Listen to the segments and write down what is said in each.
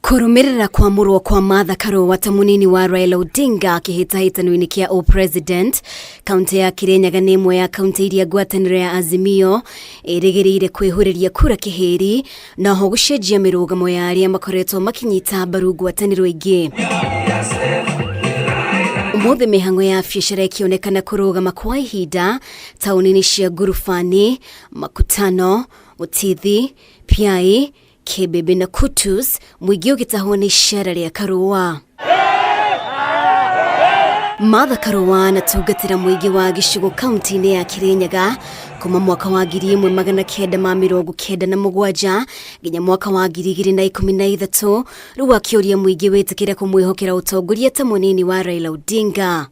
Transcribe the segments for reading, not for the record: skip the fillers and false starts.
Kurumirira kwamurwo kwa Martha Karua ta munini wa Raila Odinga kihitahitano-ini kia upresident kaunti ya Kirinyaga ni imwe ya kaunti iria ngwataniro ya Azimio irigireire kwihuriria kura kiheri na ho gucenjia mirugamo ya aria makoretwo makinyita mbaru ngwataniro ingi. Umuthi mihango ya biacara ikionekana kurugama kwa ihinda taunini cia Ngurufani, Makutano, Mutithi, Piai, Kebebe na Kutus, mwingi ugitahwo ni ishara ria Karua. Martha Karua anatungatira mwingi wa gicigo kaunti-ini ya Kirinyaga kuma mwaka wa 1997 nginya mwaka wa 2013 riu akioria mwingi witikira kumwihokera utongoria ta munini wa Raila Odinga.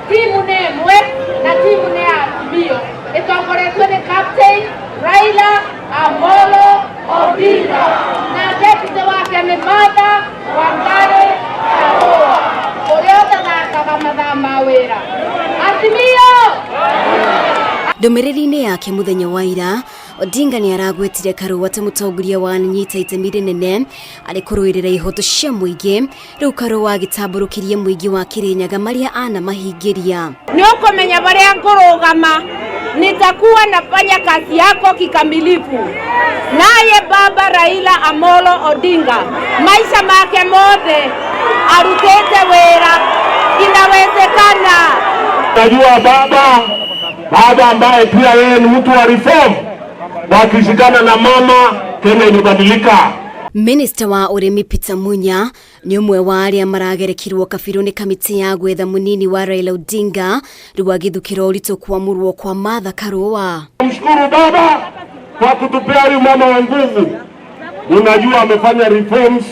Timu ni imwe na timu ni Azimio. Itongoretwe ni Captain Raila Odinga na deputy wake ni Martha Karua. Uria thakaga mathama wira. Azimio! Ndomereri-ini yake muthenya wa ira, Odinga ni aragwetire Karua ta mutongoria wa nianyita itemi rinene ari kuruirira ihoto cia mwingi. Riu Karua agitamburukirie mwingi wa Kirinyaga maria ana mahingiria. Ni ukomenya baria ngurugama, nitakuwa nafanya kazi yako kikamilifu. Naye baba Raila Odinga maisha make mothe arutete wera, inawezekana. Najua baba ambaye pia yeye ni mtu wa reform, wakishikana na mama Kenya imebadilika. Minista wa urimi Peter Munya ni umwe wa aria maragerekirwo kabiru ni kamiti ya gwetha munini wa Raila Odinga riu agithukira urito kwamurwo kwa Martha Karua. Mshukuru baba kwa kutupea huyu mama wa nguvu. Unajua amefanya reforms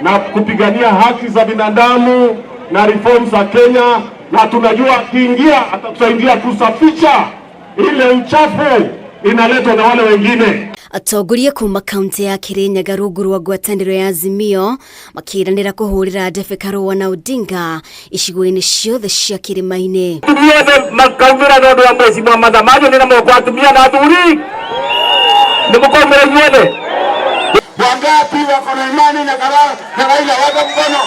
na kupigania haki za binadamu na reforms za Kenya, na tunajua kiingia atatusaidia kusafisha ile uchafu inaletwa na wale wengine. Atongoria kuma kaunti ya Kirinyaga rungu rwa ngwataniro ya Azimio makiranira kuhurira ndebe Karua na Odinga icigo-ini ciothe cia kirima-ini. Tugiethe makaumira nondu wa mweciria mathamajo ni na moko atumia na athuri ni mukomere inyuothe. Wangapi wako na imani na Raila? Weka mkono.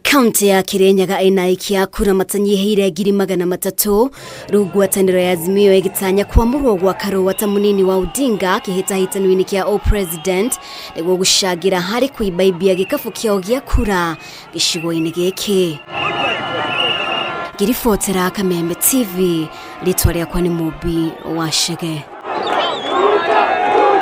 Kaunti ya Kirinyaga ina ikia kura matanyihire 300,000 riu ngwataniro ya Azimio igitanya kwamurwo gwa Karua ta munini wa Odinga kihitahitano-ini kia upresident niguo gucagira hari kuibaibia gikabu kiao gia kura gicigo-ini giki. Ngiribotera Kameme TV, ritwa riakwa ni Mubi wa Shege.